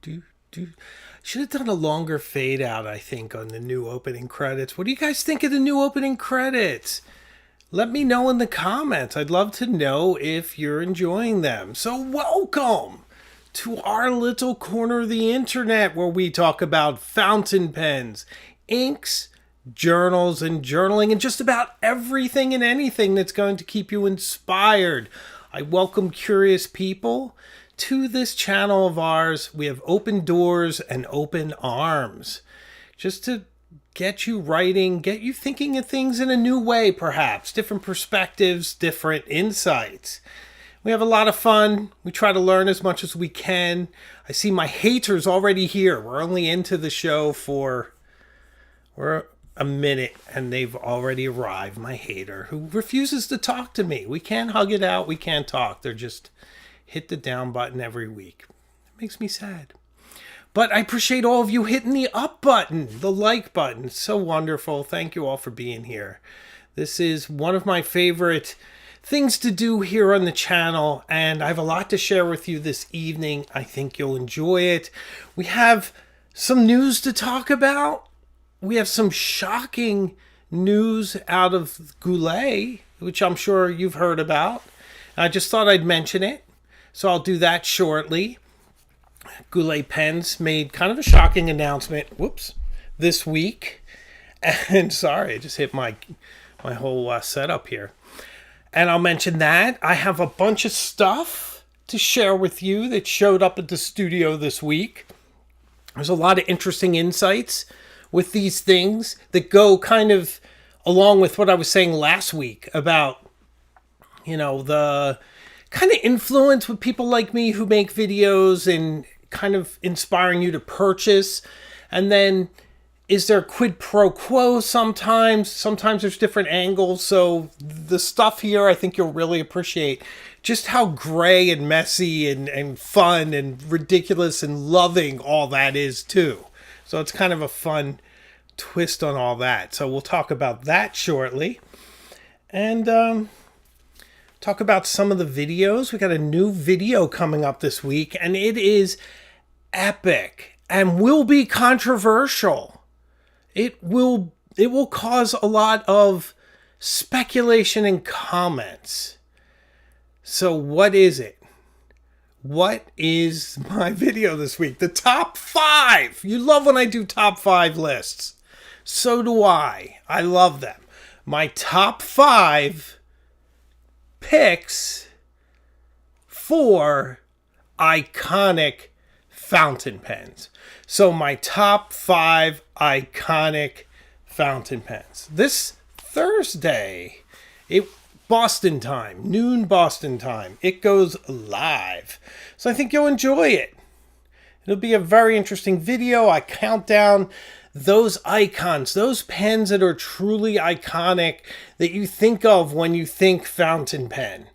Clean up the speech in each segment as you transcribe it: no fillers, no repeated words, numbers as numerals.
do, do. Should have done a longer fade out, I think, on the new opening credits. What do you guys think of the new opening credits? Let me know in the comments. I'd love to know if you're enjoying them. So welcome to our little corner of the internet where we talk about fountain pens, inks, journals, and journaling, and just about everything and anything that's going to keep you inspired. I welcome curious people to this channel of ours. We have open doors and open arms just to get you writing, get you thinking of things in a new way, perhaps different perspectives, different insights. We have a lot of fun. We try to learn as much as we can. I see my haters already here. We're only into the show for a minute and they've already arrived. My hater who refuses to talk to me. We can't hug it out. We can't talk. They're just hit the down button every week. It makes me sad. But I appreciate all of you hitting the up button, the like button. It's so wonderful. Thank you all for being here. This is one of my favorite things to do here on the channel, and I have a lot to share with you this evening. I think you'll enjoy it. We have some news to talk about. We have some shocking news out of Goulet, which I'm sure you've heard about. I just thought I'd mention it. So I'll do that shortly. Goulet Pens made kind of a shocking announcement, this week. And sorry, I just hit my whole setup here. And I'll mention that. I have a bunch of stuff to share with you that showed up at the studio this week. There's a lot of interesting insights with these things that go kind of along with what I was saying last week about, the kind of influence with people like me who make videos and kind of inspiring you to purchase. And then is there quid pro quo sometimes? Sometimes there's different angles. So the stuff here, I think you'll really appreciate just how gray and messy and fun and ridiculous and loving all that is too. So it's kind of a fun twist on all that. So we'll talk about that shortly. And talk about some of the videos. We got a new video coming up this week, and it is epic and will be controversial. It will cause a lot of speculation and comments. So what is it? What is my video this week? The top 5. You love when I do top 5 lists. So do I. I love them. My top 5 picks for iconic fountain pens. So my top 5 iconic fountain pens. This Thursday, Boston time, noon Boston time, it goes live. So I think you'll enjoy it. It'll be a very interesting video. I count down those icons, those pens that are truly iconic that you think of when you think fountain pen.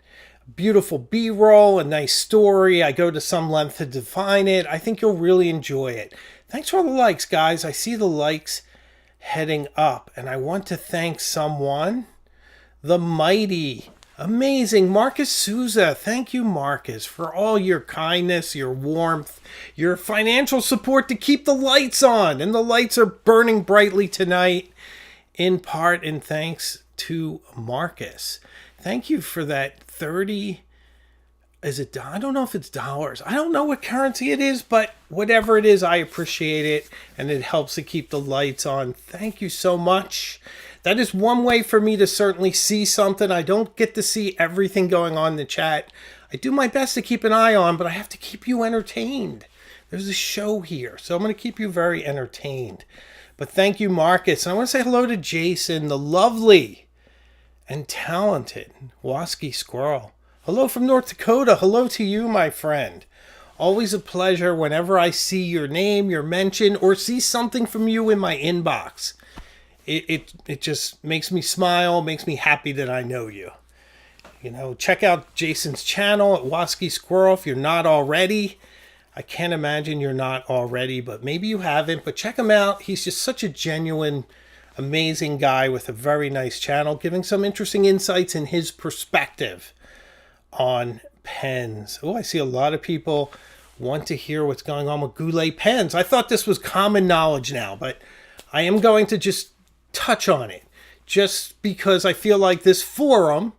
Beautiful B-roll, a nice story. I go to some length to define it. I think you'll really enjoy it. Thanks for all the likes, guys. I see the likes heading up, and I want to thank someone, the mighty, amazing Marcus Souza. Thank you, Marcus, for all your kindness, your warmth, your financial support to keep the lights on. And the lights are burning brightly tonight, in part in thanks to Marcus. Thank you for that 30. I don't know if it's dollars. I don't know what currency it is, but whatever it is, I appreciate it. And it helps to keep the lights on. Thank you so much. That is one way for me to certainly see something. I don't get to see everything going on in the chat. I do my best to keep an eye on, but I have to keep you entertained. There's a show here, so I'm going to keep you very entertained. But thank you, Marcus. And I want to say hello to Jason, the lovely and talented Wasky Squirrel. Hello from North Dakota. Hello to you, my friend. Always a pleasure whenever I see your name, your mention, or see something from you in my inbox. It just makes me smile, makes me happy that I know you. Check out Jason's channel at Wasky Squirrel if you're not already. I can't imagine you're not already, but maybe you haven't. But check him out. He's just such a genuine, amazing guy with a very nice channel, giving some interesting insights in his perspective on pens. Oh, I see a lot of people want to hear what's going on with Goulet pens. I thought this was common knowledge now, but I am going to just touch on it just because I feel like this forum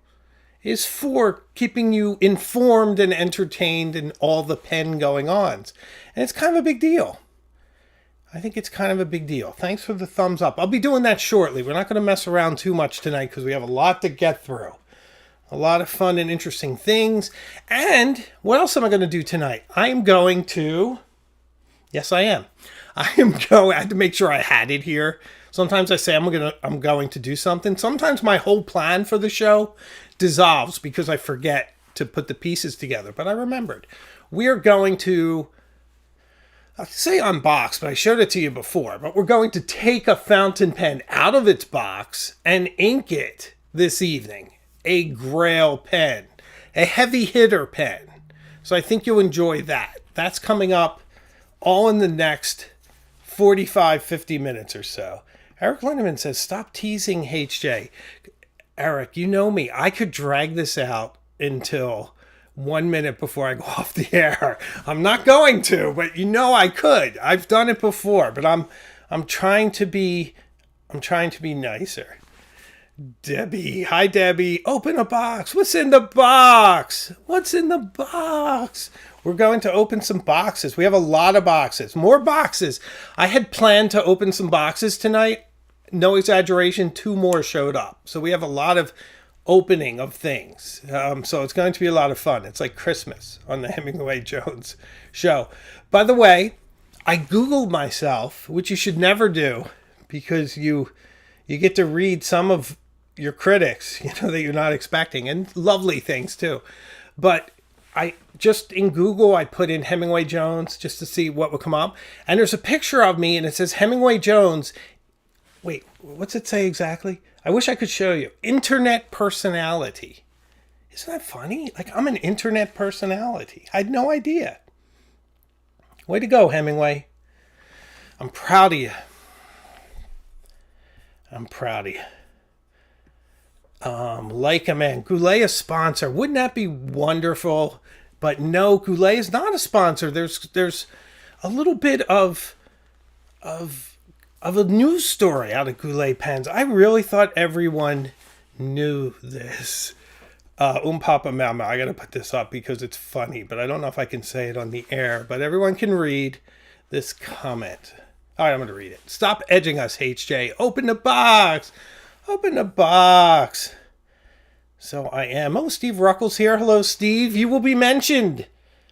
is for keeping you informed and entertained in all the pen going ons. And it's kind of a big deal. I think it's kind of a big deal. Thanks for the thumbs up. I'll be doing that shortly. We're not going to mess around too much tonight because we have a lot to get through. A lot of fun and interesting things. And what else am I going to do tonight? I am going to... Yes, I am. I had to make sure I had it here. Sometimes I say I'm going to do something. Sometimes my whole plan for the show dissolves because I forget to put the pieces together. But I remembered. We are going to... I'll say unbox, but I showed it to you before. But we're going to take a fountain pen out of its box and ink it this evening. A Grail pen, a heavy hitter pen. So I think you'll enjoy that. That's coming up all in the next 45, 50 minutes or so. Eric Lindemann says, stop teasing HJ. Eric, you know me. I could drag this out until 1 minute before I go off the air. I'm not going to, but you know I could. I've done it before, but I'm trying to be nicer. Debbie. Hi, Debbie. Open a box. What's in the box? What's in the box? We're going to open some boxes. We have a lot of boxes. More boxes. I had planned to open some boxes tonight. No exaggeration. 2 more showed up. So we have a lot of opening of things. So it's going to be a lot of fun. It's like Christmas on the Hemingway Jones show. By the way, I Googled myself, which you should never do because you get to read some of your critics, that you're not expecting, and lovely things too. But I just in Google, I put in Hemingway Jones just to see what would come up. And there's a picture of me and it says Hemingway Jones. Wait, what's it say exactly? I wish I could show you. Internet personality. Isn't that funny? Like I'm an internet personality. I had no idea. Way to go, Hemingway. I'm proud of you. I'm proud of you. Like a man. Goulet a sponsor. Wouldn't that be wonderful? But no, Goulet is not a sponsor. There's a little bit of a news story out of Goulet pens. I really thought everyone knew this. Papa Mama. I got to put this up because it's funny, but I don't know if I can say it on the air. But everyone can read this comment. All right, I'm going to read it. Stop edging us, HJ. Open the box. Open the box. So I am. Oh, Steve Ruckle's here. Hello, Steve. You will be mentioned.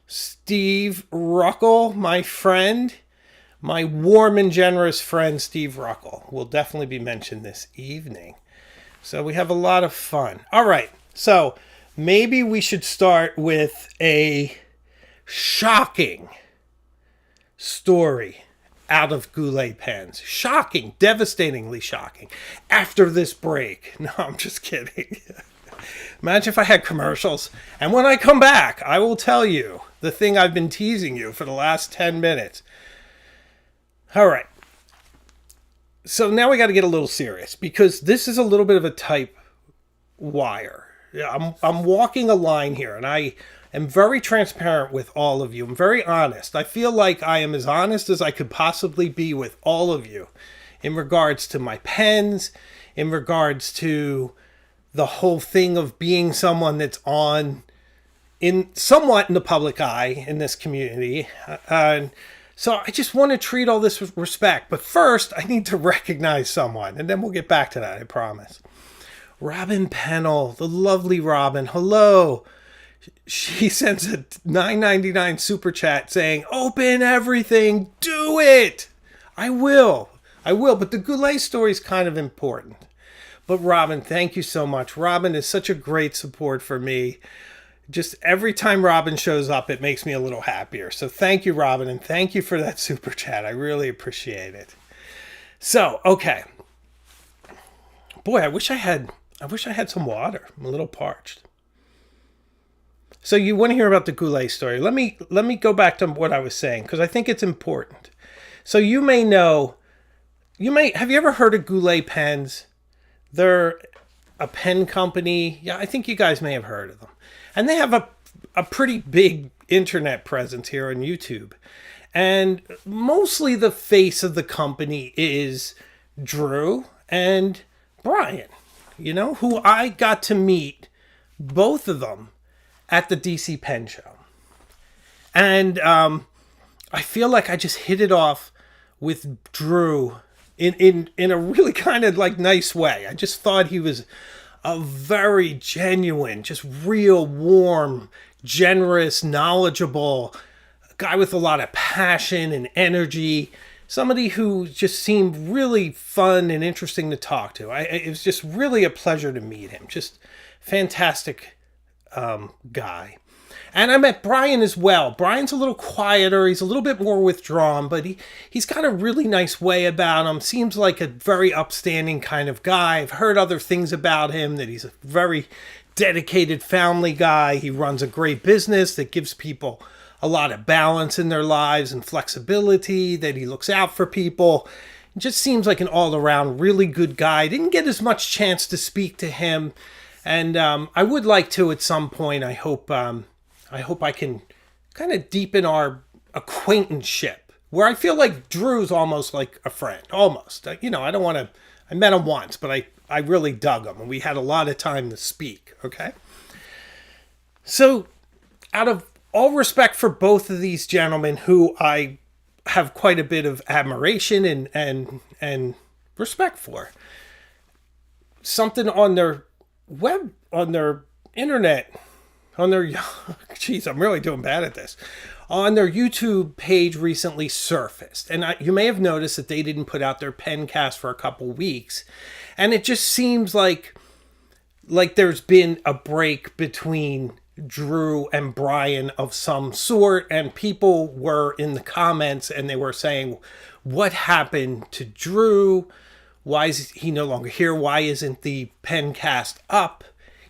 Steve Ruckle, my friend. My warm and generous friend, Steve Ruckle, will definitely be mentioned this evening. So we have a lot of fun. All right. So maybe we should start with a shocking story out of Goulet pens. Shocking, devastatingly shocking. After this break. No, I'm just kidding. Imagine if I had commercials. And when I come back, I will tell you the thing I've been teasing you for the last 10 minutes. All right. So now we got to get a little serious because this is a little bit of a type wire. I'm walking a line here and I am very transparent with all of you. I'm very honest. I feel like I am as honest as I could possibly be with all of you in regards to my pens, in regards to the whole thing of being someone that's somewhat in the public eye in this community. So I just want to treat all this with respect. But first, I need to recognize someone, and then we'll get back to that, I promise. Robin Pennell, the lovely Robin. Hello. She sends a $9.99 super chat saying, open everything, do it. I will, but the Goulet story is kind of important. But Robin, thank you so much. Robin is such a great support for me. Just every time Robin shows up, it makes me a little happier. So thank you, Robin, and thank you for that super chat. I really appreciate it. So, okay. Boy, I wish I had some water. I'm a little parched. So you want to hear about the Goulet story. Let me go back to what I was saying because I think it's important. So you may know, have you ever heard of Goulet pens? They're a pen company. Yeah, I think you guys may have heard of them. And they have a pretty big internet presence here on YouTube. And mostly the face of the company is Drew and Brian, who I got to meet both of them at the DC Pen Show. And I feel like I just hit it off with Drew in a really kind of like nice way. I just thought he was a very genuine, just real warm, generous, knowledgeable guy with a lot of passion and energy. Somebody who just seemed really fun and interesting to talk to. It was just really a pleasure to meet him. Just fantastic guy. And I met Brian as well. Brian's a little quieter. He's a little bit more withdrawn, but he's got a really nice way about him. Seems like a very upstanding kind of guy. I've heard other things about him, that he's a very dedicated family guy. He runs a great business that gives people a lot of balance in their lives and flexibility, that he looks out for people. It just seems like an all-around really good guy. Didn't get as much chance to speak to him. And I would like to at some point. I hope I can kind of deepen our acquaintanceship, where I feel like Drew's almost like a friend, almost. I don't want to, I met him once, but I really dug him, and we had a lot of time to speak, okay? So, out of all respect for both of these gentlemen, who I have quite a bit of admiration and respect for, something on their on their internet, on their, geez, I'm really doing bad at this, on their YouTube page recently surfaced. And you may have noticed that they didn't put out their pencast for a couple weeks. And it just seems like there's been a break between Drew and Brian of some sort. And people were in the comments and they were saying, what happened to Drew? Why is he no longer here? Why isn't the pencast up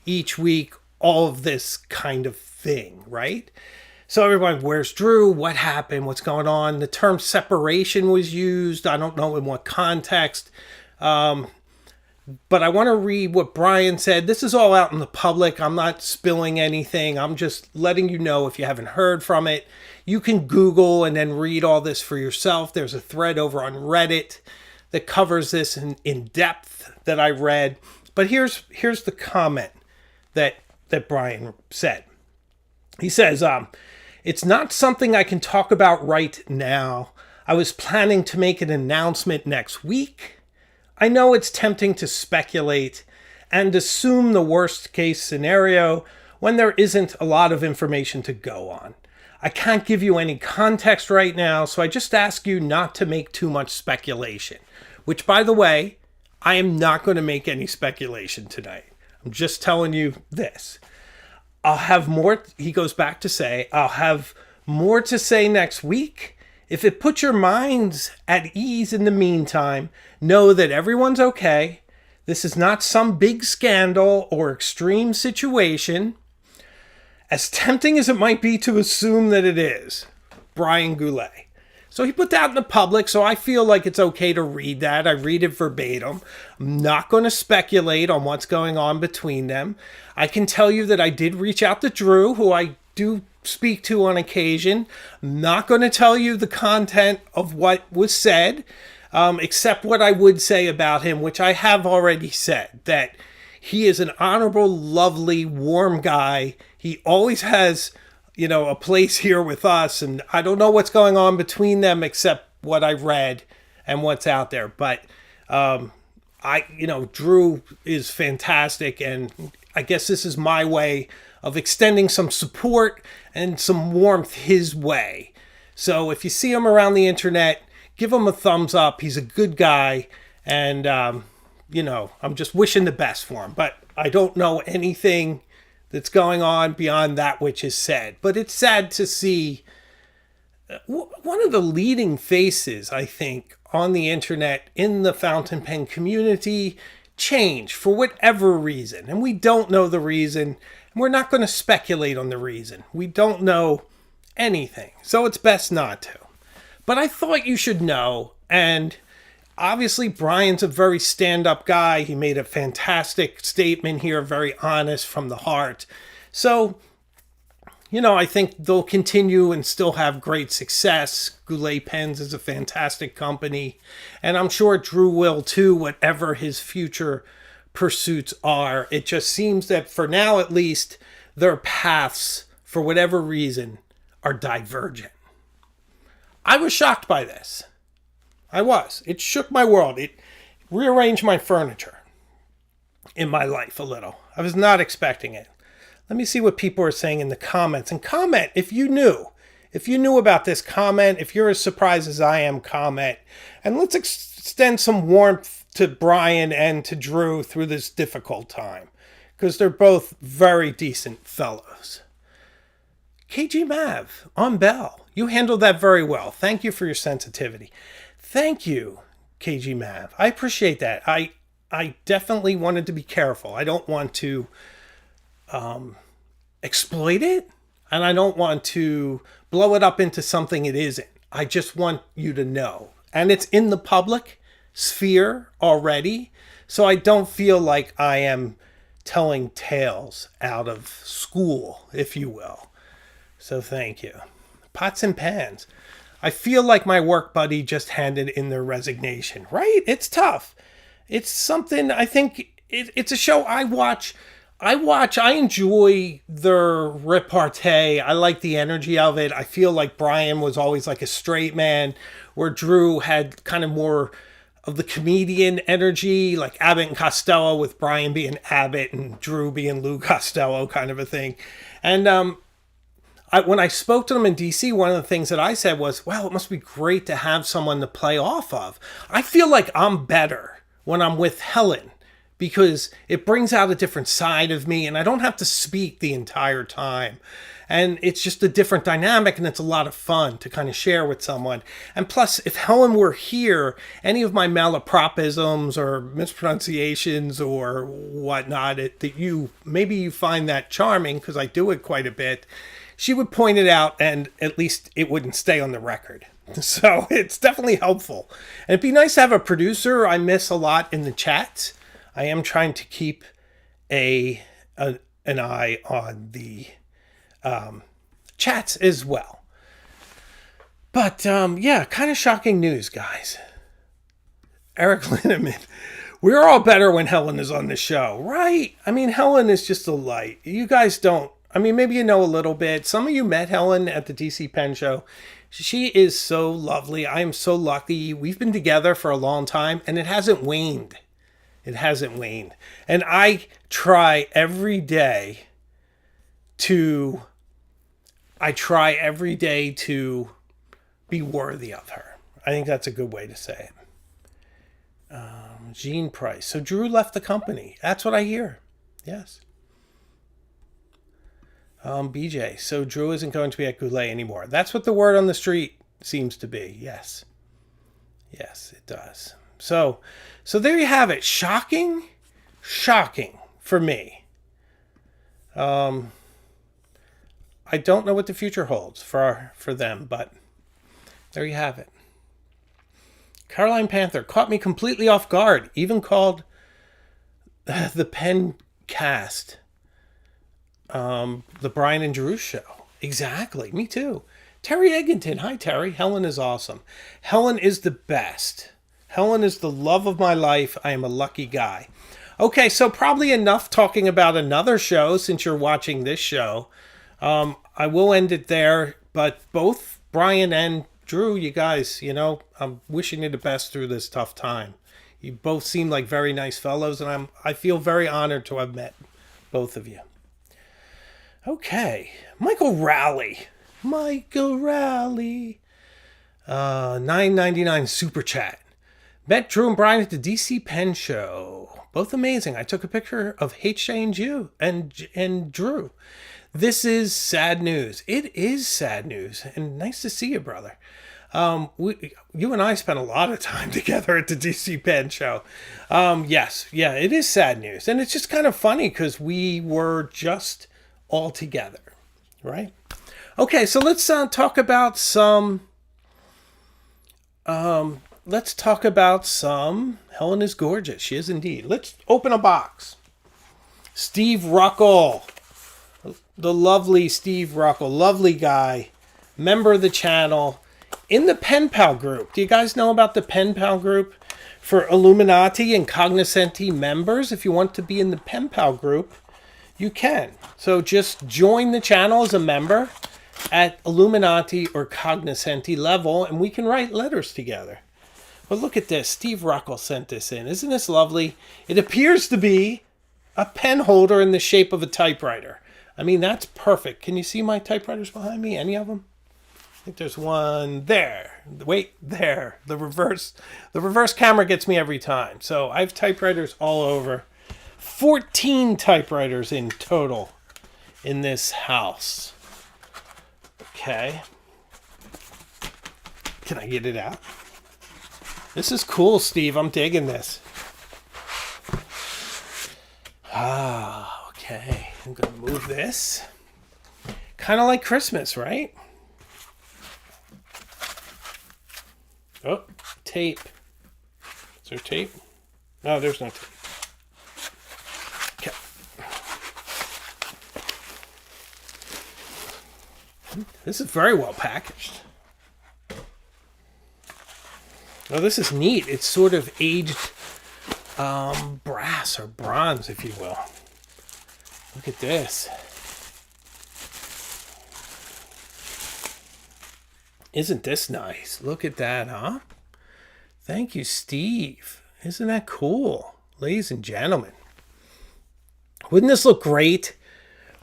each week? All of this kind of thing, right? So everyone, where's Drew? What happened? What's going on? The term separation was used. I don't know in what context. But I want to read what Brian said. This is all out in the public. I'm not spilling anything. I'm just letting you know if you haven't heard from it. You can Google and then read all this for yourself. There's a thread over on Reddit that covers this in depth that I read. But here's the comment that Brian said. He says, it's not something I can talk about right now. I was planning to make an announcement next week. I know it's tempting to speculate and assume the worst case scenario when there isn't a lot of information to go on. I can't give you any context right now, so I just ask you not to make too much speculation. Which, by the way, I am not going to make any speculation tonight. I'm just telling you this. I'll have more, he goes back to say, I'll have more to say next week. If it puts your minds at ease in the meantime, know that everyone's okay. This is not some big scandal or extreme situation, as tempting as it might be to assume that it is. Brian Goulet. So he put that in the public, so I feel like it's okay to read that. I read it verbatim. I'm not going to speculate on what's going on between them. I can tell you that I did reach out to Drew, who I do speak to on occasion. I'm not going to tell you the content of what was said, except what I would say about him, which I have already said, that he is an honorable, lovely, warm guy. He always has a place here with us, and I don't know what's going on between them except what I read and what's out there. But Drew is fantastic, and I guess this is my way of extending some support and some warmth his way. So if you see him around the internet, give him a thumbs up. He's a good guy, and I'm just wishing the best for him. But I don't know anything that's going on beyond that which is said. But it's sad to see one of the leading faces, I think, on the internet in the fountain pen community change for whatever reason. And we don't know the reason. And we're not going to speculate on the reason. We don't know anything. So it's best not to. But I thought you should know. And obviously, Brian's a very stand-up guy. He made a fantastic statement here, very honest from the heart. So, I think they'll continue and still have great success. Goulet Pens is a fantastic company, and I'm sure Drew will too, whatever his future pursuits are. It just seems that for now, at least, their paths, for whatever reason, are divergent. I was shocked by this. I was. It shook my world. It rearranged my furniture in my life a little. I was not expecting it. Let me see what people are saying in the comments. And comment if you knew. If you knew about this, comment. If you're as surprised as I am, comment. And let's extend some warmth to Brian and to Drew through this difficult time, because they're both very decent fellows. KG Mav on Bell. You handled that very well. Thank you for your sensitivity. Thank you, KG Mav. I appreciate that. I definitely wanted to be careful. I don't want to exploit it, and I don't want to blow it up into something it isn't. I just want you to know. And it's in the public sphere already, so I don't feel like I am telling tales out of school, if you will. So thank you. Pots and pans. I feel like my work buddy just handed in their resignation, right? It's tough. It's something, I think it's a show I watch. I enjoy their repartee. I like the energy of it. I feel like Brian was always like a straight man, where Drew had kind of more of the comedian energy, like Abbott and Costello, with Brian being Abbott and Drew being Lou Costello, kind of a thing. And when I spoke to them in DC, one of the things that I said was, wow, it must be great to have someone to play off of. I feel like I'm better when I'm with Helen, because it brings out a different side of me, and I don't have to speak the entire time. And it's just a different dynamic, and it's a lot of fun to kind of share with someone. And plus, if Helen were here, any of my malapropisms or mispronunciations or whatnot, maybe you find that charming, because I do it quite a bit, she would point it out, and at least it wouldn't stay on the record. So it's definitely helpful. And it'd be nice to have a producer. I miss a lot in the chats. I am trying to keep an eye on the chats as well. But yeah, kind of shocking news, guys. Eric Linneman. We're all better when Helen is on the show, right? I mean, Helen is just a light. You guys don't. I mean, maybe you know a little bit. Some of you met Helen at the DC Pen Show. She is so lovely. I am so lucky. We've been together for a long time, and it hasn't waned. It hasn't waned. And I try every day to be worthy of her. I think that's a good way to say it. Gene Price. So Drew left the company. That's what I hear. Yes. BJ. So Drew isn't going to be at Goulet anymore. That's what the word on the street seems to be. Yes. Yes, it does. So there you have it. Shocking for me. I don't know what the future holds for them, but there you have it. Caroline Panther caught me completely off guard. Even called the Pen Cast the Brian and Drew show. Exactly. Me too. Terry Egginton. Hi, Terry. Helen is awesome. Helen is the best. Helen is the love of my life. I am a lucky guy. Okay, so probably enough talking about another show since you're watching this show. I will end it there, but both Brian and Drew, you guys, I'm wishing you the best through this tough time. You both seem like very nice fellows, and I feel very honored to have met both of you. Okay, Michael Rowley. $9.99 super chat. Met Drew and Brian at the DC Pen Show. Both amazing. I took a picture of HJ and Drew. This is sad news. It is sad news, and nice to see you, brother. You and I spent a lot of time together at the DC Pen Show. Yes, yeah, it is sad news, and it's just kind of funny because we were just all together, right? Okay, so let's talk about some. Let's talk about some. Helen is gorgeous. She is indeed. Let's open a box. Steve Ruckel. the lovely Steve Ruckle, lovely guy, member of the channel, in the Pen Pal group. Do you guys know about the Pen Pal group for Illuminati and Cognoscenti members? If you want to be in the Pen Pal group, you can. So just join the channel as a member at Illuminati or Cognoscenti level, and we can write letters together. But look at this. Steve Ruckle sent this in. Isn't this lovely? It appears to be a pen holder in the shape of a typewriter. I mean, that's perfect. Can you see my typewriters behind me? Any of them? I think there's one there. Wait, there. The reverse camera gets me every time. So I have typewriters all over. 14 typewriters in total in this house. Okay. Can I get it out? This is cool, Steve. I'm digging this. Okay. I'm going to move this. Kind of like Christmas, right? Oh, tape. Is there tape? No, there's no tape. Okay. This is very well packaged. Oh, this is neat. It's sort of aged brass or bronze, if you will. Look at this. Isn't this nice? Look at that, huh? Thank you, Steve. Isn't that cool? Ladies and gentlemen. Wouldn't this look great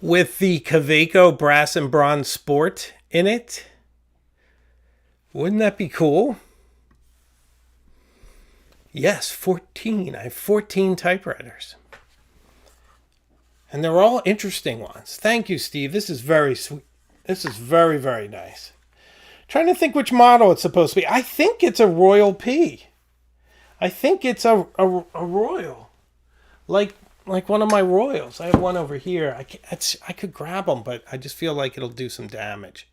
with the Kaweco Brass and Bronze Sport in it? Wouldn't that be cool? Yes, 14. I have 14 typewriters. And they're all interesting ones. Thank you, Steve. This is very sweet. This is very, very nice. Trying to think which model it's supposed to be. I think it's a Royal P. I think it's a Royal. Like one of my Royals. I have one over here. I could grab them, but I just feel like it'll do some damage.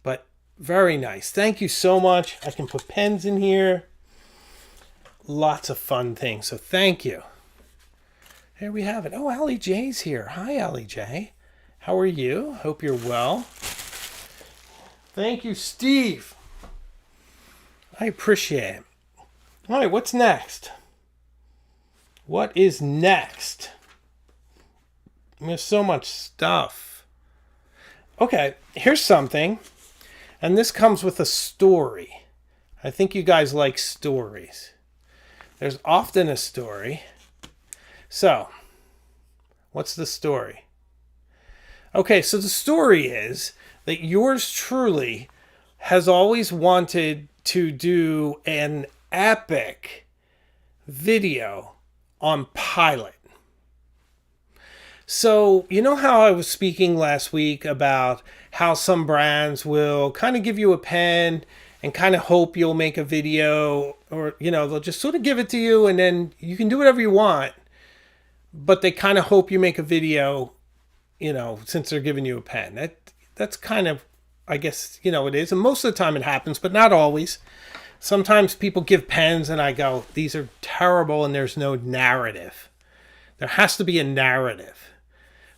But very nice. Thank you so much. I can put pens in here. Lots of fun things. So thank you. Here we have it. Oh, Allie J's here. Hi, Allie J. How are you? Hope you're well. Thank you, Steve. I appreciate it. All right, what's next? What is next? There's so much stuff. Okay, here's something. And this comes with a story. I think you guys like stories. There's often a story. So, what's the story? Okay, so the story is that yours truly has always wanted to do an epic video on Pilot. So, you know how I was speaking last week about how some brands will kind of give you a pen and kind of hope you'll make a video, or, you know, they'll just sort of give it to you and then you can do whatever you want, but they kind of hope you make a video, you know, since they're giving you a pen. That's kind of, I guess, you know, it is. And most of the time it happens, but not always. Sometimes people give pens and I go, these are terrible, and there's no narrative. There has to be a narrative.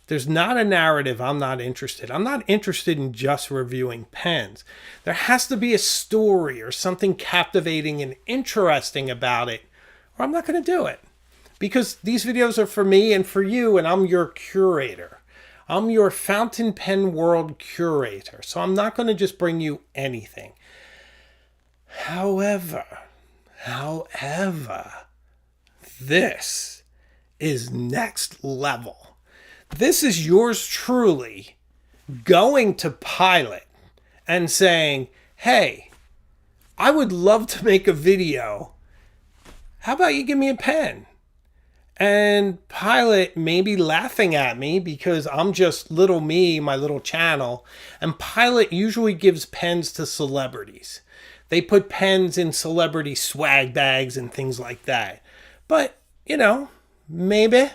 There's not a narrative, I'm not interested. I'm not interested in just reviewing pens. There has to be a story or something captivating and interesting about it, or I'm not going to do it. Because these videos are for me and for you, and I'm your curator. I'm your fountain pen world curator. So I'm not going to just bring you anything. However, this is next level. This is yours truly going to Pilot and saying, hey, I would love to make a video. How about you give me a pen? And Pilot may be laughing at me because I'm just little me, my little channel. And Pilot usually gives pens to celebrities. They put pens in celebrity swag bags and things like that. But, you know, maybe.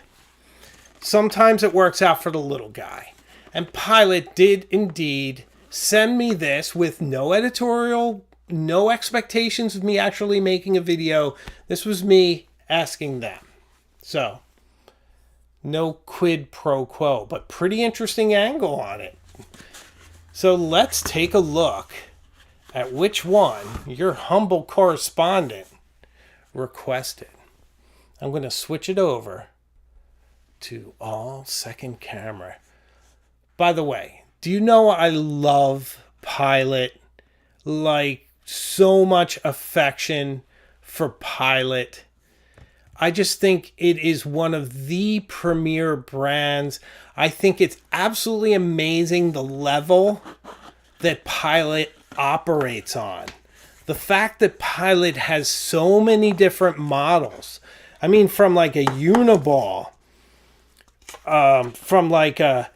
Sometimes it works out for the little guy. And Pilot did indeed send me this with no editorial, no expectations of me actually making a video. This was me asking them. So, No quid pro quo, but pretty interesting angle on it. So let's take a look at which one your humble correspondent requested. I'm going to switch it over to all second camera. By the way, do you know I love Pilot? Like, so much affection for Pilot. I just think it is one of the premier brands. I think it's absolutely amazing the level that Pilot operates on. The fact that Pilot has so many different models. I mean, from like a Uniball, from like a,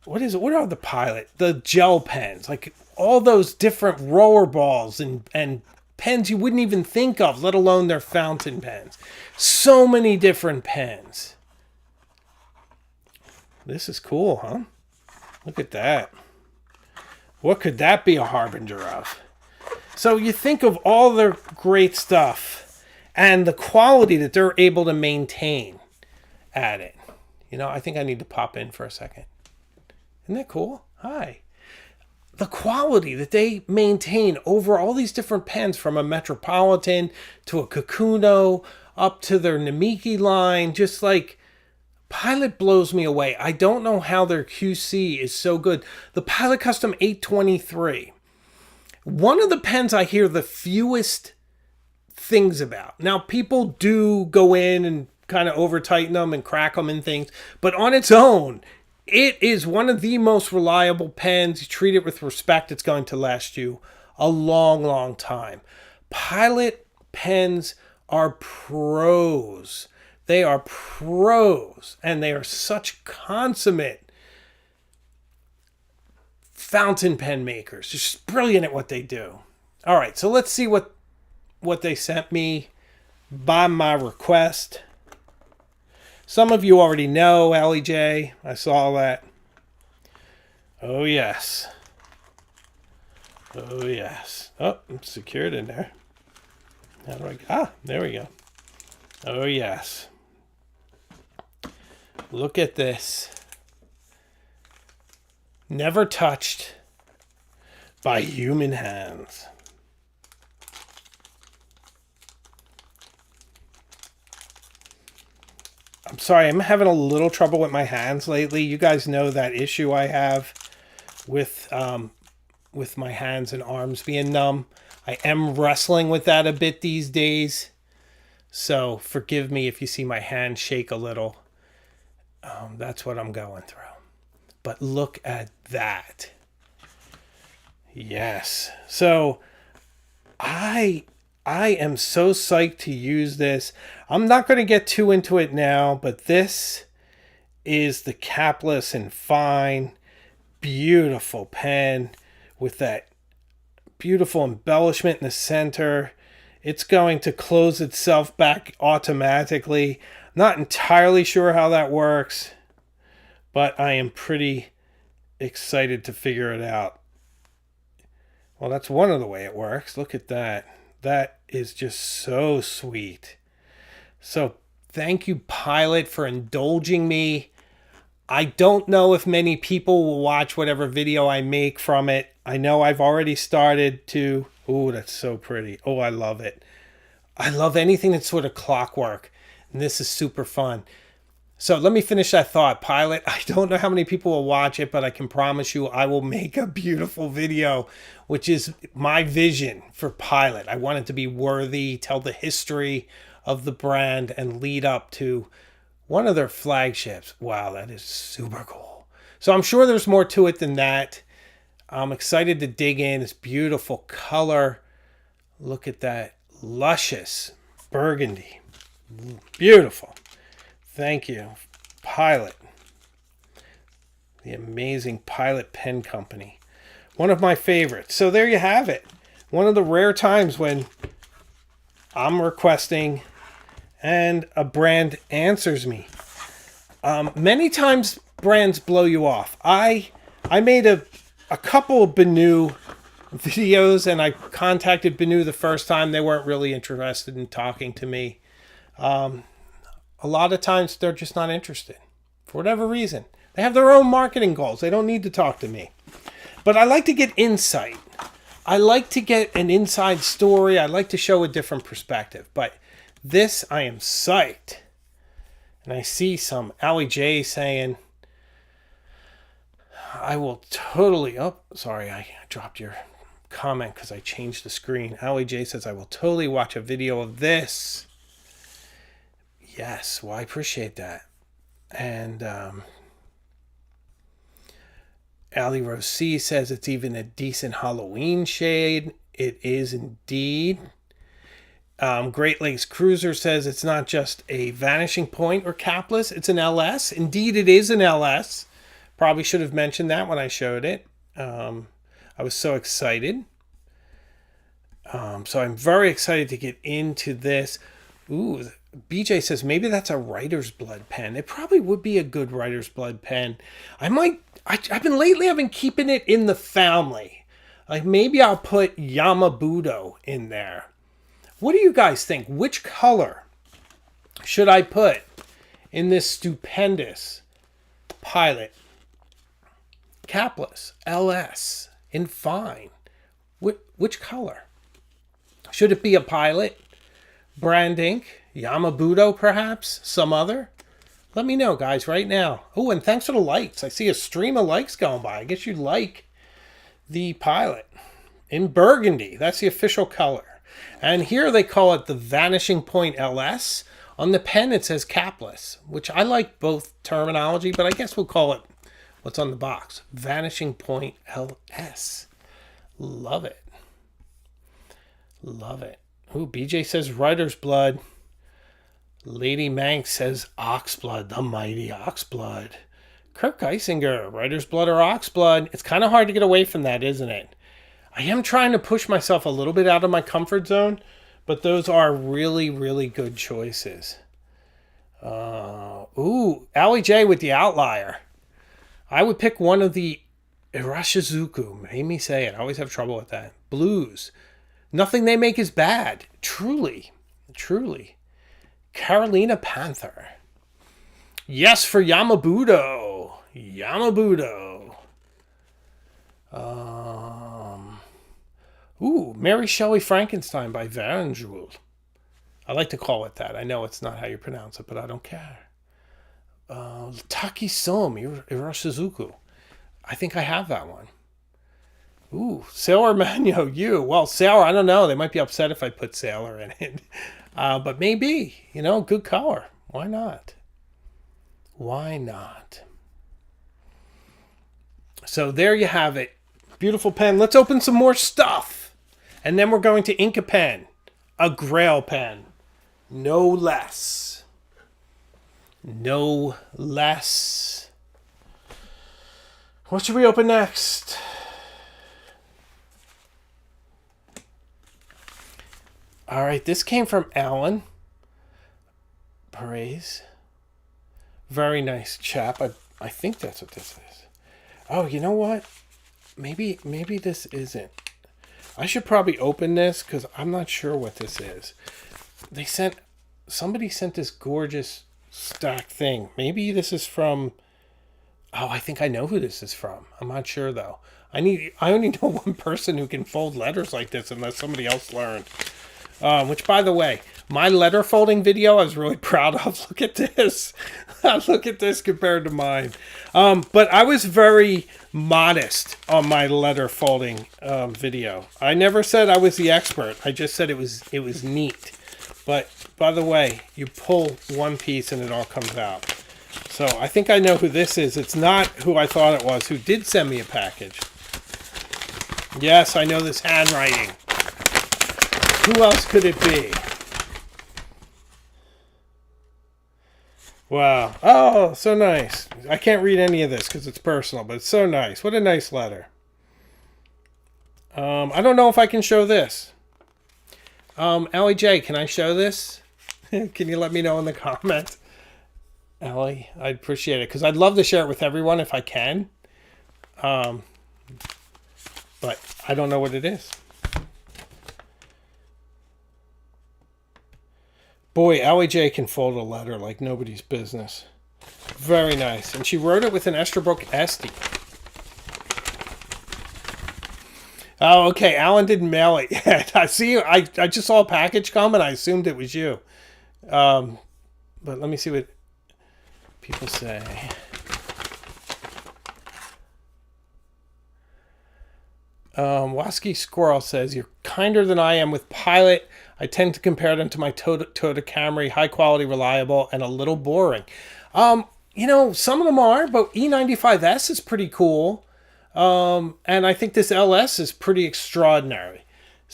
what is it? What are the Pilot? The gel pens, like all those different roller balls and pens you wouldn't even think of, let alone their fountain pens. So many different pens. This is cool, huh? Look at that. What could that be a harbinger of? So you think of all their great stuff and the quality that they're able to maintain at it. You know, I think I need to pop in for a second. Isn't that cool? Hi. The quality that they maintain over all these different pens, from a Metropolitan to a Kakuno up to their Namiki line, just like Pilot blows me away. I don't know how their QC is so good. The Pilot Custom 823, one of the pens I hear the fewest things about. Now, people do go in and kind of over tighten them and crack them and things, but on its own, it is one of the most reliable pens. You treat it with respect, it's going to last you a long, long time. Pilot pens are pros. They are pros, and they are such consummate fountain pen makers. Just brilliant at what they do. All right, so let's see what they sent me by my request. Some of you already know, Allie J. I saw that. Oh, yes. Oh, yes. Oh, I'm secured in there. How do I... Ah, there we go. Oh, yes. Look at this. Never touched by human hands. I'm sorry, I'm having a little trouble with my hands lately. You guys know that issue I have with my hands and arms being numb. I am wrestling with that a bit these days. So forgive me if you see my hand shake a little. That's what I'm going through. But look at that. Yes. So I am so psyched to use this. I'm not going to get too into it now, but this is the capless and fine, beautiful pen with that beautiful embellishment in the center. It's going to close itself back automatically. Not entirely sure how that works, but I am pretty excited to figure it out. Well, that's one of the way it works. Look at that. That is just so sweet. So thank you, Pilot, for indulging me. I don't know if many people will watch whatever video I make from it. I know I've already started to. Oh, that's so pretty. Oh, I love it. I love anything that's sort of clockwork. And this is super fun. So let me finish that thought, Pilot. I don't know how many people will watch it, but I can promise you I will make a beautiful video, which is my vision for Pilot. I want it to be worthy, tell the history of the brand, and lead up to one of their flagships. Wow, that is super cool. So I'm sure there's more to it than that. I'm excited to dig in. It's beautiful color. Look at that luscious burgundy. Beautiful. Thank you, Pilot. The amazing Pilot Pen Company. One of my favorites. So there you have it. One of the rare times when I'm requesting and a brand answers me. Many times brands blow you off. I made a couple of Benu videos, and I contacted Benu the first time. They weren't really interested in talking to me. A lot of times they're just not interested. for whatever reason. They have their own marketing goals. They don't need to talk to me. But I like to get insight. I like to get an inside story. I like to show a different perspective. But this, I am psyched. And I see some Allie J saying, I will totally... Oh, sorry, I dropped your comment because I changed the screen. Allie J says, I will totally watch a video of this. Yes, well, I appreciate that. And Allie Rose C says it's even a decent Halloween shade. It is indeed. Great Lakes Cruiser says it's not just a vanishing point or capless, it's an LS. Indeed, it is an LS. Probably should have mentioned that when I showed it. I was so excited. So I'm very excited to get into this. Ooh, BJ says maybe that's a writer's blood pen. It probably would be a good writer's blood pen. I've been keeping it in the family. Like maybe I'll put Yamabudo in there. What do you guys think? Which color should I put in this stupendous Pilot capless LS in fine? Which color? Should it be a Pilot, brand ink, Yamabudo perhaps, some other? Let me know, guys, right now. Oh, and thanks for the likes. I see a stream of likes going by. I guess you like the Pilot in burgundy. That's the official color. And here they call it the Vanishing Point LS. On the pen it says capless, which I like both terminology, but I guess we'll call it what's on the box. Vanishing Point LS. Love it. Love it. Ooh, BJ says writer's blood. Lady Manx says oxblood, the mighty oxblood. Kirk Eisinger, writer's blood or oxblood. It's kind of hard to get away from that, isn't it? I am trying to push myself a little bit out of my comfort zone, but those are really, really good choices. Ooh, Allie J with the outlier. I would pick one of the Irashizuku. Made me say it. I always have trouble with that. Blues. Nothing they make is bad. Truly. Truly. Carolina Panther. Yes for Yamabudo. Yamabudo. Ooh, Mary Shelley Frankenstein by Varanjul. I like to call it that. I know it's not how you pronounce it, but I don't care. Taki-Som Irashizuku. I think I have that one. Ooh, Sailor Manyo U. Well, Sailor, I don't know. They might be upset if I put Sailor in it. But maybe, good color. Why not? Why not? So there you have it. Beautiful pen. Let's open some more stuff. And then we're going to ink a pen. A Grail pen. No less. No less. What should we open next? All right, this came from Alan Perez. Very nice chap. I think that's what this is. Oh, you know what? Maybe this isn't. I should probably open this because I'm not sure what this is. Somebody sent this gorgeous stack thing. Maybe this is from... Oh, I think I know who this is from. I'm not sure though. I only know one person who can fold letters like this unless somebody else learned. Which, by the way, my letter folding video I was really proud of. Look at this. Look at this compared to mine. But I was very modest on my letter folding video. I never said I was the expert. I just said it was neat. But, by the way, you pull one piece and it all comes out. So I think I know who this is. It's not who I thought it was, who did send me a package. Yes, I know this handwriting. Who else could it be? Wow. Oh, so nice. I can't read any of this because it's personal, but it's so nice. What a nice letter. I don't know if I can show this. Allie J, can I show this? Can you let me know in the comments? Allie, I'd appreciate it because I'd love to share it with everyone if I can. But I don't know what it is. Boy, Allie J can fold a letter like nobody's business. Very nice. And she wrote it with an Esterbrook Esty. Oh, okay. Alan didn't mail it yet. I see. I just saw a package come and I assumed it was you. But let me see what people say. Wasky Squirrel says, you're kinder than I am with Pilot. I tend to compare them to my Toyota Camry, high quality, reliable, and a little boring. Some of them are, but E95S is pretty cool. And I think this LS is pretty extraordinary.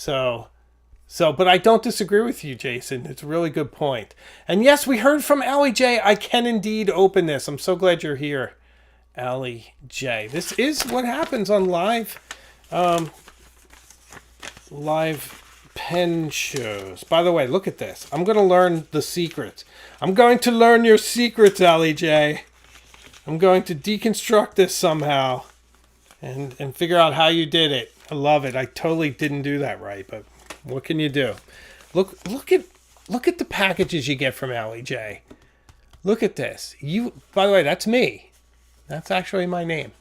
But I don't disagree with you, Jason. It's a really good point. And yes, we heard from Allie J. I can indeed open this. I'm so glad you're here, Allie J. This is what happens on live pen shows. By the way, look at this. I'm going to learn the secrets. I'm going to learn your secrets, Allie J. I'm going to deconstruct this somehow and figure out how you did it. I love it. I totally didn't do that right, but what can you do? Look at the packages you get from Allie J. Look at this. By the way, that's me. That's actually my name.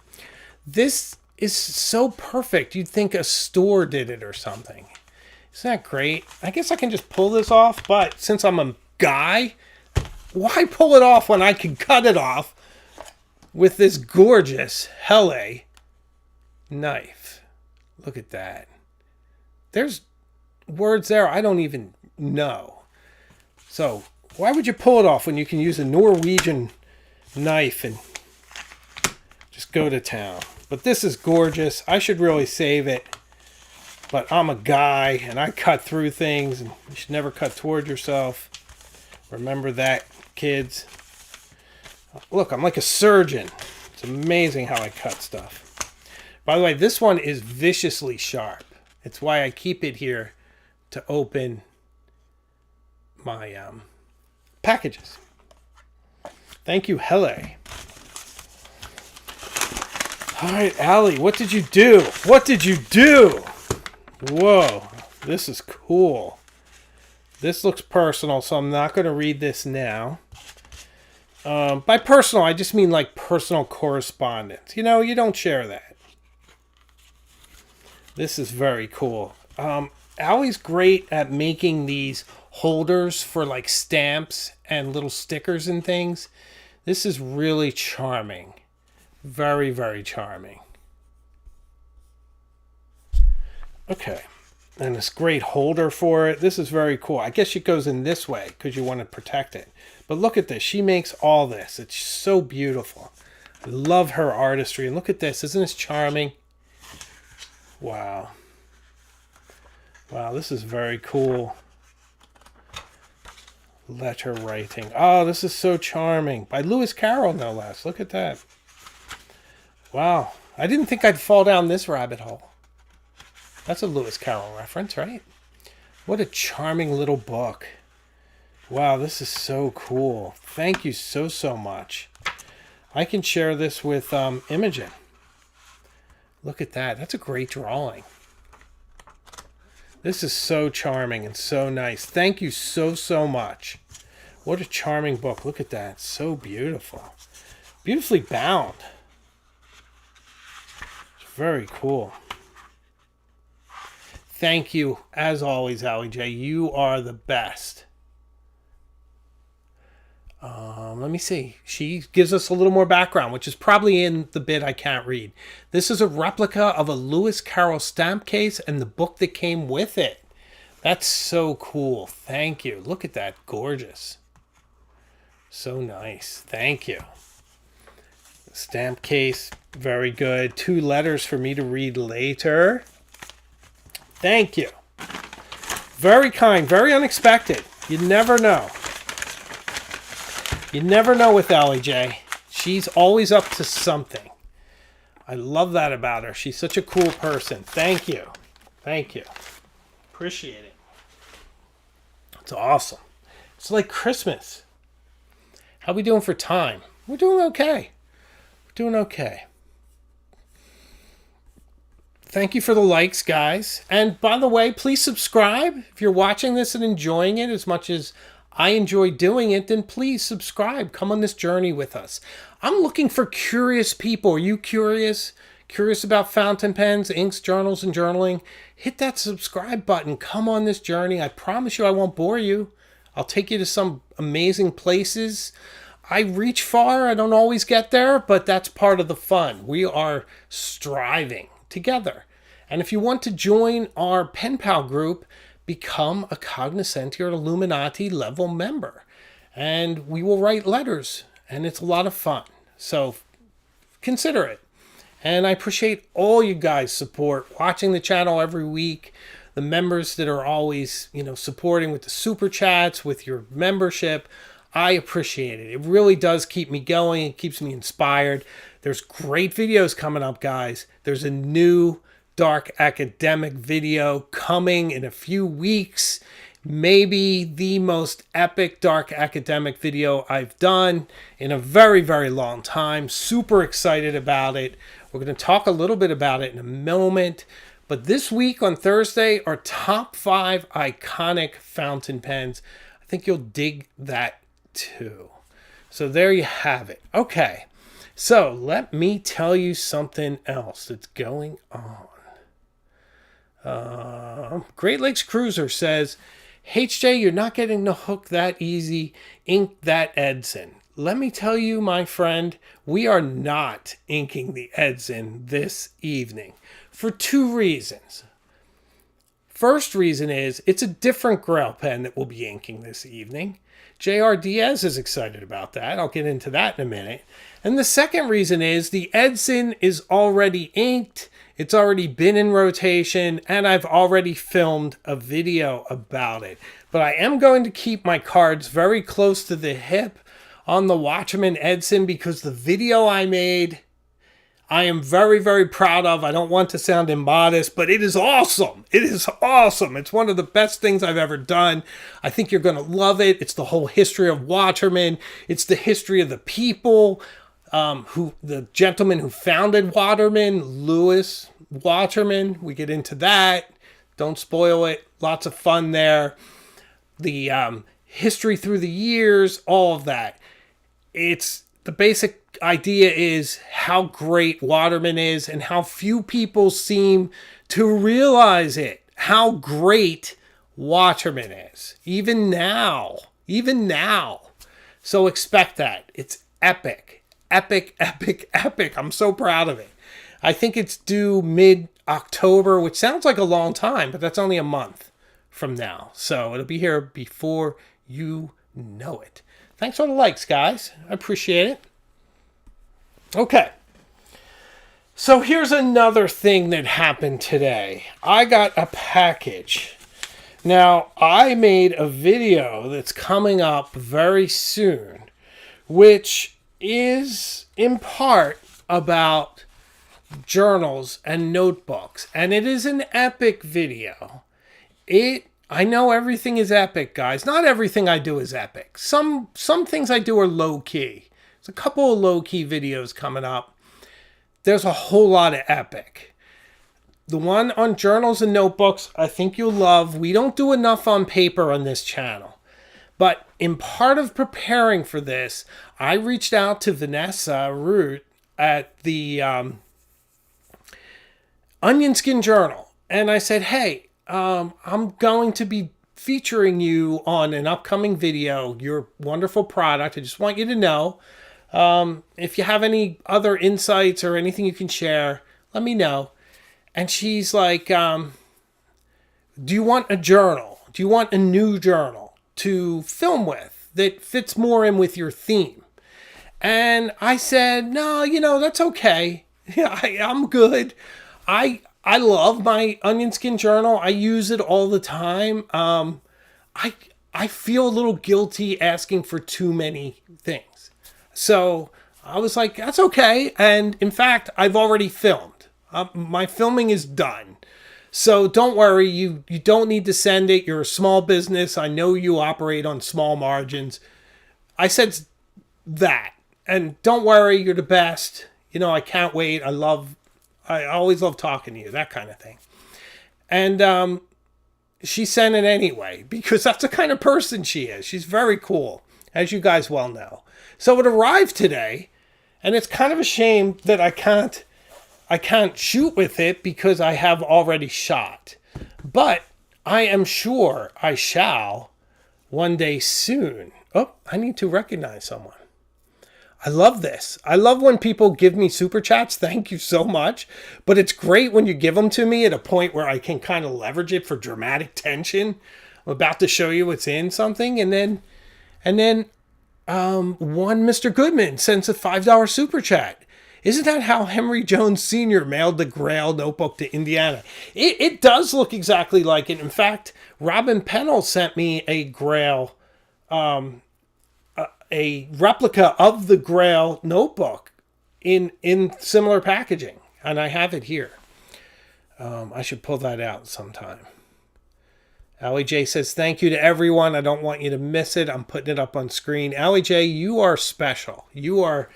This is so perfect. You'd think a store did it or something. Isn't that great? I guess I can just pull this off, but since I'm a guy, why pull it off when I can cut it off with this gorgeous Hele knife? Look at that. There's words there I don't even know. So why would you pull it off when you can use a Norwegian knife and just go to town? But this is gorgeous. I should really save it. But I'm a guy and I cut through things, and you should never cut toward yourself. Remember that, kids. Look, I'm like a surgeon. It's amazing how I cut stuff. By the way, this one is viciously sharp. It's why I keep it here to open my packages. Thank you, Hele. All right, Allie, what did you do? What did you do? Whoa, this is cool. This looks personal, so I'm not going to read this now. By personal, I just mean like personal correspondence. You don't share that. This is very cool. Allie's great at making these holders for like stamps and little stickers and things. This is really charming. Very, very charming. Okay. And this great holder for it. This is very cool. I guess it goes in this way because you want to protect it. But look at this. She makes all this. It's so beautiful. I love her artistry. And look at this. Isn't this charming? Wow. Wow, this is very cool. Letter writing. Oh, this is so charming. By Lewis Carroll, no less. Look at that. Wow. I didn't think I'd fall down this rabbit hole. That's a Lewis Carroll reference, right? What a charming little book. Wow, this is so cool. Thank you so much. I can share this with Imogen. Look at that. That's a great drawing. This is so charming and so nice. Thank you so much. What a charming book. Look at that. So beautiful. Beautifully bound. It's very cool. Thank you, as always, Allie J. You are the best. Let me see. She gives us a little more background, which is probably in the bit I can't read. This is a replica of a Lewis Carroll stamp case and the book that came with it. That's so cool. Thank you. Look at that. Gorgeous. So nice. Thank you. Stamp case. Very good. 2 letters for me to read later. Thank you. Very kind. Very unexpected. You never know. You never know with Allie J. She's always up to something. I love that about her. She's such a cool person. Thank you. Thank you. Appreciate it. It's awesome. It's like Christmas. How we doing for time? We're doing okay. We're doing okay. Thank you for the likes, guys. And by the way, please subscribe if you're watching this and enjoying it as much as I enjoy doing it, then please subscribe. Come on this journey with us. I'm looking for curious people. Are you curious? Curious about fountain pens, inks, journals, and journaling? Hit that subscribe button. Come on this journey. I promise you I won't bore you. I'll take you to some amazing places. I reach far. I don't always get there, but that's part of the fun. We are striving together. And if you want to join our Pen Pal group, become a Cognoscenti or Illuminati level member. And we will write letters, and it's a lot of fun. So consider it. And I appreciate all you guys' support, watching the channel every week, the members that are always, supporting with the super chats, with your membership. I appreciate it. It really does keep me going. It keeps me inspired. There's great videos coming up, guys. There's a new dark academic video coming in a few weeks. Maybe the most epic dark academic video I've done in a very, very long time. Super excited about it. We're going to talk a little bit about it in a moment. But this week on Thursday, our top 5 iconic fountain pens. I think you'll dig that too. So there you have it. Okay. So let me tell you something else that's going on. Great Lakes Cruiser says, HJ, you're not getting the hook that easy. Ink that Edson. Let me tell you, my friend, we are not inking the Edson this evening for 2 reasons. First reason is it's a different Grail pen that we'll be inking this evening. J.R. Diaz is excited about that. I'll get into that in a minute. And the second reason is the Edson is already inked. It's already been in rotation, and I've already filmed a video about it. But I am going to keep my cards very close to the hip on the Watchman Edson because the video I made, I am very, very proud of. I don't want to sound immodest, but it is awesome. It is awesome. It's one of the best things I've ever done. I think you're going to love it. It's the whole history of Waterman. It's the history of the people, the gentleman who founded Waterman, Louis Waterman. We get into that. Don't spoil it. Lots of fun there. The history through the years, all of that. It's the basic idea is how great Waterman is and how few people seem to realize it. How great Waterman is. Even now. So expect that. It's epic. Epic, epic, epic. I'm so proud of it. I think it's due mid-October, which sounds like a long time, but that's only a month from now. So it'll be here before you know it. Thanks for the likes, guys. I appreciate it. Okay. So here's another thing that happened today. I got a package. Now, I made a video that's coming up very soon, which is in part about journals and notebooks. And it is an epic video. I know everything is epic, guys. Not everything I do is epic. Some things I do are low-key. There's a couple of low-key videos coming up. There's a whole lot of epic. The one on journals and notebooks, I think you'll love. We don't do enough on paper on this channel. But in part of preparing for this, I reached out to Vanessa Root at the Onion Skin Journal. And I said, hey, I'm going to be featuring you on an upcoming video, your wonderful product. I just want you to know. If you have any other insights or anything you can share, let me know. And she's like, do you want a journal? Do you want a new journal to film with that fits more in with your theme? And I said, no, that's okay. Yeah, I'm good. I love my Onion Skin Journal. I use it all the time. I feel a little guilty asking for too many things. So I was like, that's okay. And in fact, I've already filmed. My filming is done. So don't worry. You don't need to send it. You're a small business. I know you operate on small margins. I said that. And don't worry. You're the best. I can't wait. I always love talking to you. That kind of thing. And she sent it anyway because that's the kind of person she is. She's very cool, as you guys well know. So it arrived today, and it's kind of a shame that I can't shoot with it because I have already shot. But I am sure I shall one day soon. Oh, I need to recognize someone. I love this. I love when people give me super chats. Thank you so much. But it's great when you give them to me at a point where I can kind of leverage it for dramatic tension. I'm about to show you what's in something. And then one Mr. Goodman sends a $5 super chat. Isn't that how Henry Jones Sr. mailed the Grail notebook to Indiana? It does look exactly like it. In fact, Robin Pennell sent me a Grail, a replica of the Grail notebook in similar packaging. And I have it here. I should pull that out sometime. Allie J says, thank you to everyone. I don't want you to miss it. I'm putting it up on screen. Allie J, you are special. You are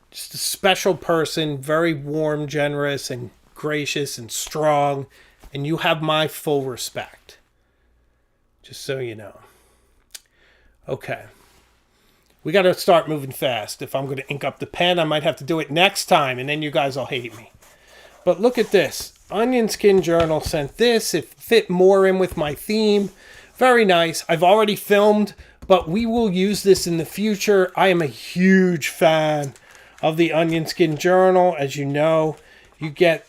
just a special person, very warm, generous, and gracious and strong. And you have my full respect. Just so you know. Okay. We got to start moving fast. If I'm going to ink up the pen, I might have to do it next time, and then you guys will hate me. But look at this. Onion Skin Journal sent this. It fit more in with my theme. Very nice. I've already filmed, but we will use this in the future. I am a huge fan of the Onion Skin Journal. As you know, you get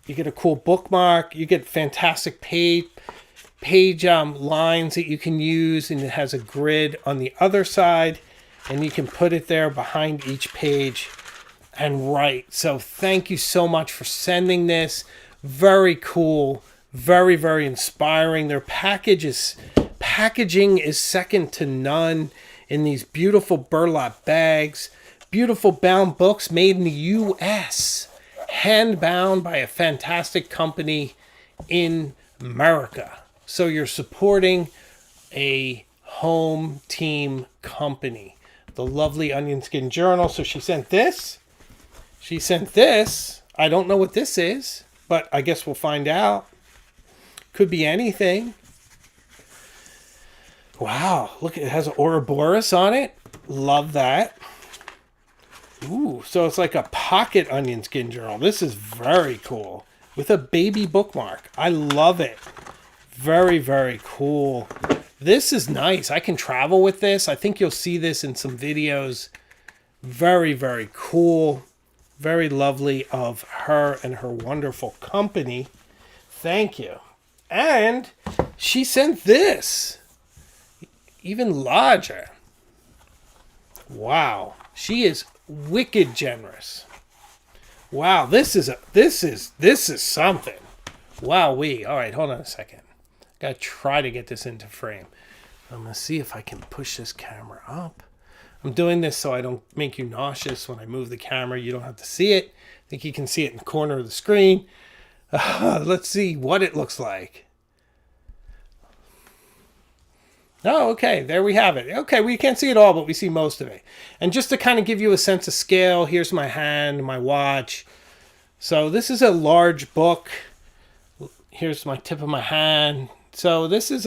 a cool bookmark. You get fantastic page lines that you can use, and it has a grid on the other side. And you can put it there behind each page and write. So thank you so much for sending this. Very cool. Very, very inspiring. Their packaging is second to none in these beautiful burlap bags. Beautiful bound books made in the U.S. Hand bound by a fantastic company in America. So you're supporting a home team company. The lovely Onion Skin Journal. So she sent this. I don't know what this is, but I guess we'll find out. Could be anything. Wow, look, it has an Ouroboros on it. Love that. Ooh, so it's like a pocket Onion Skin Journal. This is very cool. With a baby bookmark. I love it. Very, very cool. This is nice. I can travel with this. I think you'll see this in some videos. Very, very cool. Very lovely of her and her wonderful company. Thank you. And she sent this. Even larger. Wow. She is wicked generous. Wow, this is something. Wowee. All right, hold on a second. Gotta try to get this into frame. I'm gonna see if I can push this camera up. I'm doing this so I don't make you nauseous when I move the camera. You don't have to see it. I think you can see it in the corner of the screen. Let's see what it looks like. Oh, okay, there we have it. Okay, we can't see it all, but we see most of it. And just to kind of give you a sense of scale, here's my hand, my watch. So this is a large book. Here's my tip of my hand. So this is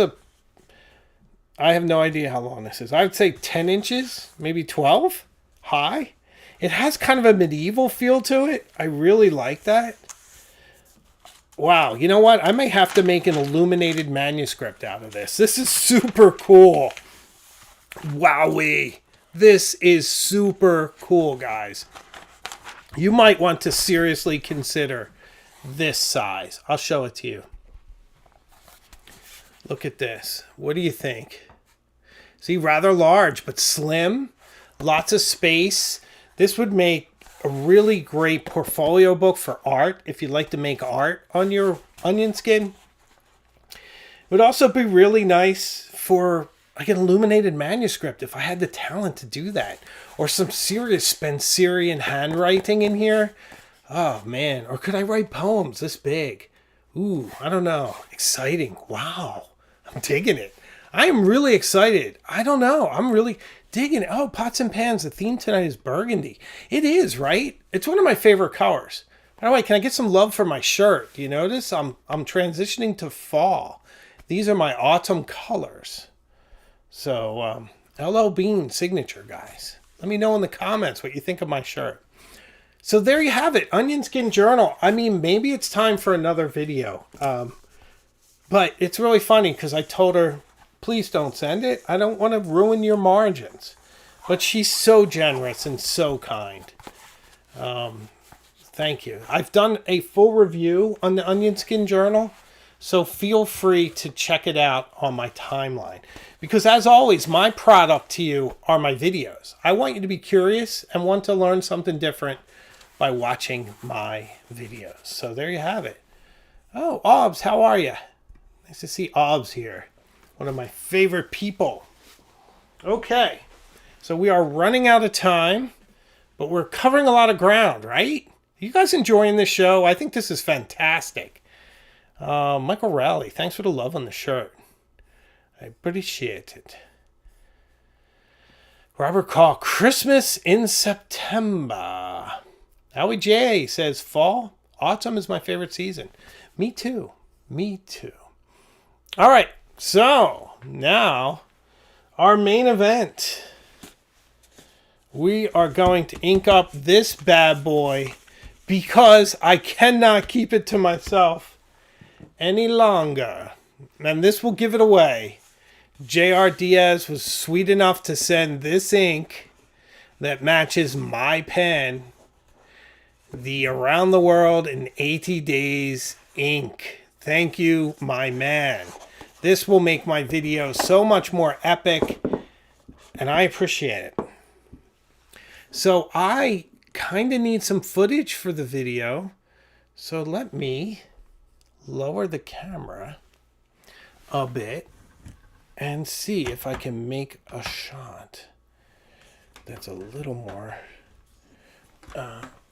I have no idea how long this is. I would say 10 inches, maybe 12 high. It has kind of a medieval feel to it. I really like that. Wow, you know what? I may have to make an illuminated manuscript out of this. This is super cool. Wowee. This is super cool, guys. You might want to seriously consider this size. I'll show it to you. Look at this. What do you think? See, rather large, but slim. Lots of space. This would make a really great portfolio book for art, if you'd like to make art on your onion skin. It would also be really nice for like an illuminated manuscript if I had the talent to do that. Or some serious Spencerian handwriting in here. Oh, man. Or could I write poems this big? Ooh, I don't know. Exciting. Wow. I'm digging it. I am really excited. I don't know. I'm really digging it. Oh, pots and pans. The theme tonight is burgundy. It is, right? It's one of my favorite colors. By the way, can I get some love for my shirt? Do you notice? I'm transitioning to fall. These are my autumn colors. So, LL Bean signature, guys. Let me know in the comments what you think of my shirt. So there you have it, Onion Skin Journal. I mean, maybe it's time for another video. But it's really funny because I told her, please don't send it. I don't want to ruin your margins. But she's so generous and so kind. Thank you. I've done a full review on the Onion Skin Journal. So feel free to check it out on my timeline. Because as always, my product to you are my videos. I want you to be curious and want to learn something different by watching my videos. So there you have it. Oh, Obbs, how are you? Nice to see Obbs here. One of my favorite people. Okay, so we are running out of time, but we're covering a lot of ground, right? You guys enjoying this show? I think this is fantastic. Michael Rowley, thanks for the love on the shirt. I appreciate it. Robert Call, Christmas in September. Howie J says, fall, autumn is my favorite season. Me too. Me too. All right, so now our main event. We are going to ink up this bad boy because I cannot keep it to myself any longer. And this will give it away. J.R. Diaz was sweet enough to send this ink that matches my pen. The Around the World in 80 Days ink. Thank you, my man. This will make my video so much more epic, and I appreciate it. So I kind of need some footage for the video. So let me lower the camera a bit and see if I can make a shot that's a little more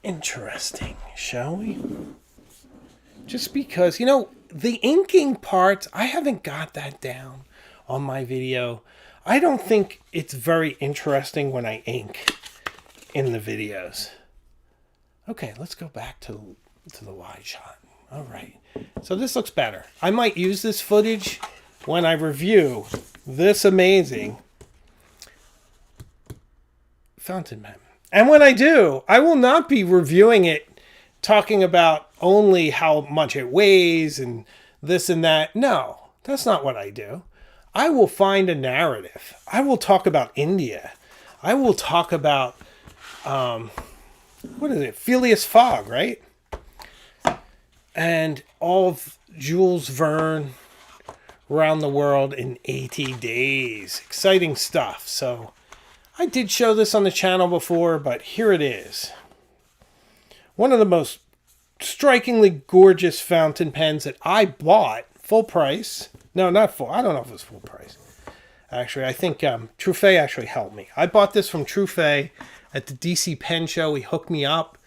interesting, shall we? Just because, you know, the inking parts, I haven't got that down on my video. I don't think it's very interesting when I ink in the videos. Okay, let's go back to the wide shot. All right, so this looks better. I might use this footage when I review this amazing fountain pen. And when I do, I will not be reviewing it talking about only how much it weighs and this and that. No, that's not what I do. I will find a narrative. I will talk about India. I will talk about, what is it? Phileas Fogg, right? And all of Jules Verne, Around the World in 80 Days. Exciting stuff. So I did show this on the channel before, but here it is. One of the most strikingly gorgeous fountain pens that I bought full price. No, not full. I don't know if it was full price. Actually, I think Truffet actually helped me. I bought this from Truffet at the DC Pen Show. He hooked me up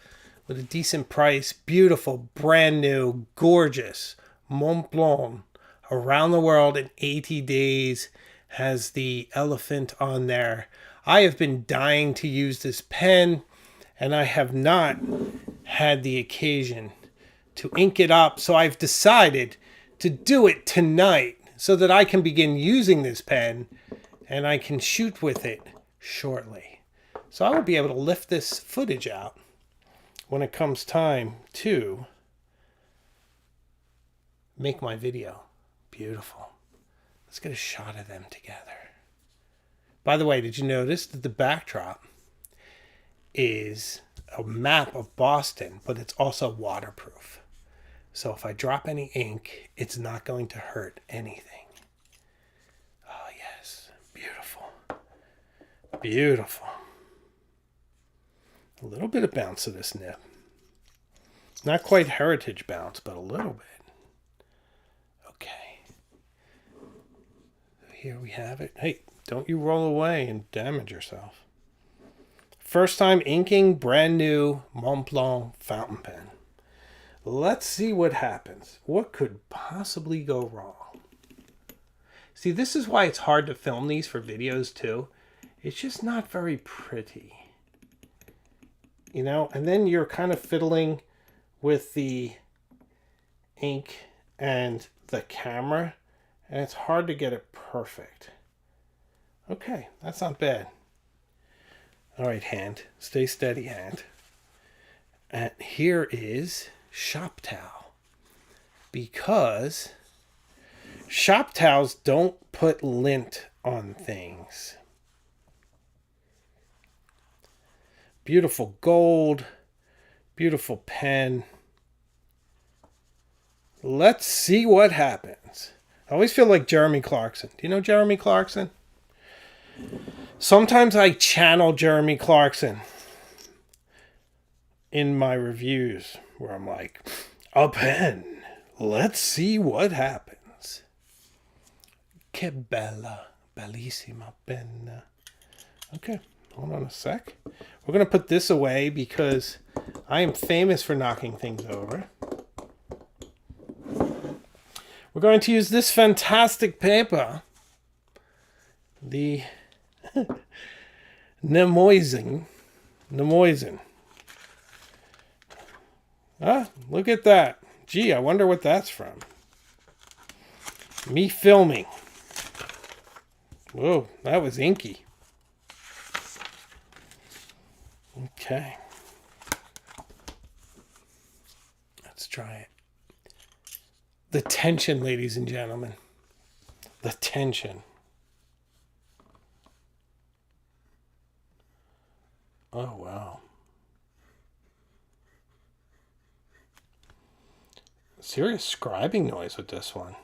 with a decent price. Beautiful, brand new, gorgeous Mont Blanc Around the World in 80 Days. Has the elephant on there. I have been dying to use this pen, and I have not had the occasion to ink it up. So I've decided to do it tonight so that I can begin using this pen and I can shoot with it shortly. So I will be able to lift this footage out when it comes time to make my video. Beautiful. Let's get a shot of them together. By the way, did you notice that the backdrop is a map of Boston, but it's also waterproof. So if I drop any ink, it's not going to hurt anything. Oh, yes. Beautiful. Beautiful. A little bit of bounce to this nib. Not quite heritage bounce, but a little bit. Okay. Here we have it. Hey, don't you roll away and damage yourself. First time inking brand new Mont Blanc fountain pen. Let's see what happens. What could possibly go wrong? See, this is why it's hard to film these for videos too. It's just not very pretty. You know, and then you're kind of fiddling with the ink and the camera, And it's hard to get it perfect. Okay, that's not bad. All right, hand. Stay steady, hand. And here is shop towel. Because shop towels don't put lint on things. Beautiful gold. Beautiful pen. Let's see what happens. I always feel like Jeremy Clarkson. Do you know Jeremy Clarkson? Sometimes I channel Jeremy Clarkson in my reviews where I'm like, a pen. Let's see what happens. Que bella, bellissima penna. Okay, hold on a sec. We're going to put this away because I am famous for knocking things over. We're going to use this fantastic paper, the Nemoisin. Ah, look at that. Gee, I wonder what that's from. Me filming. Whoa, that was inky. Okay. Let's try it. The tension, ladies and gentlemen. The tension. Oh, wow. Serious scribing noise with this one.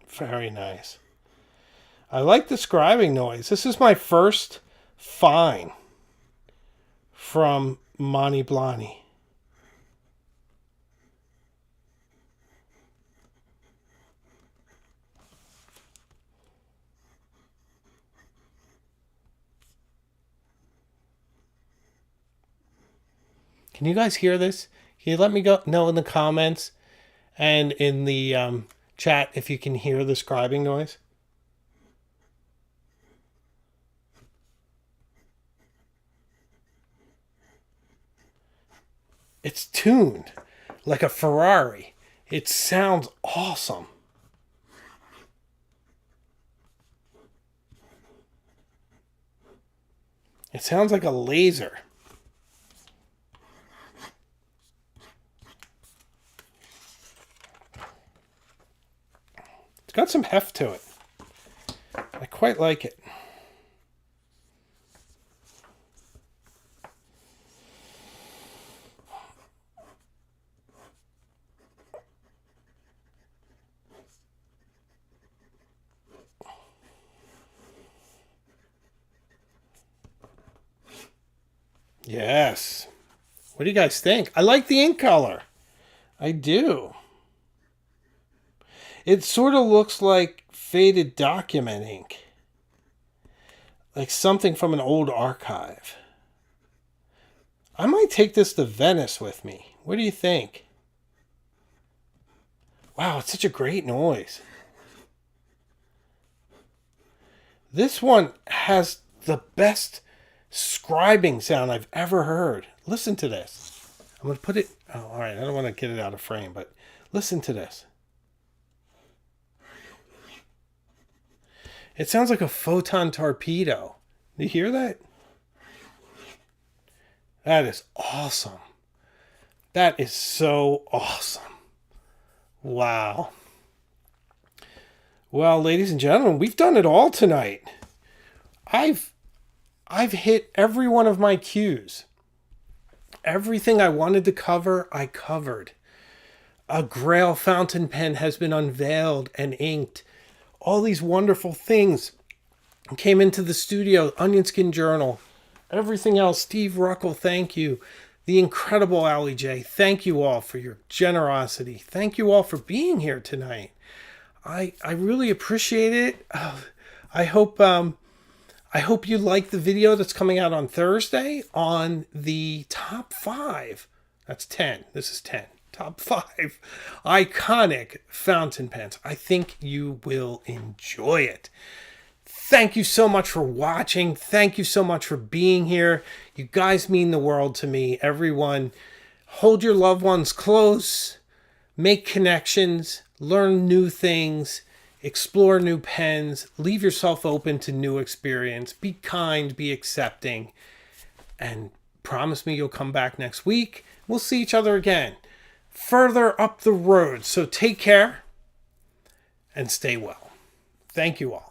Very nice. I like the scribing noise. This is my first fine from Monty Blani. Can you guys hear this? Can you let me know in the comments and in the chat if you can hear the scribing noise? It's tuned like a Ferrari. It sounds awesome. It sounds like a laser. It's got some heft to it. I quite like it. Yes. What do you guys think? I like the ink color. I do. It sort of looks like faded document ink. Like something from an old archive. I might take this to Venice with me. What do you think? Wow, it's such a great noise. This one has the best scribing sound I've ever heard. Listen to this. I'm going to put it... Oh, all right, I don't want to get it out of frame, but listen to this. It sounds like a photon torpedo. Do you hear that? That is awesome. That is so awesome. Wow. Well, ladies and gentlemen, we've done it all tonight. I've hit every one of my cues. Everything I wanted to cover, I covered. A Grail fountain pen has been unveiled and inked. All these wonderful things came into the studio. Onion Skin Journal. Everything else. Steve Ruckel, thank you. The incredible Allie J. Thank you all for your generosity. Thank you all for being here tonight. I really appreciate it. I hope you like the video that's coming out on Thursday on the top 5. That's 10. This is 10. top 5 iconic fountain pens. I think you will enjoy it. Thank you so much for watching. Thank you so much for being here. You guys mean the world to me. Everyone, hold your loved ones close, make connections, learn new things, explore new pens, leave yourself open to new experience. Be kind, be accepting, and promise me you'll come back next week. We'll see each other again further up the road. So take care and stay well. Thank you all.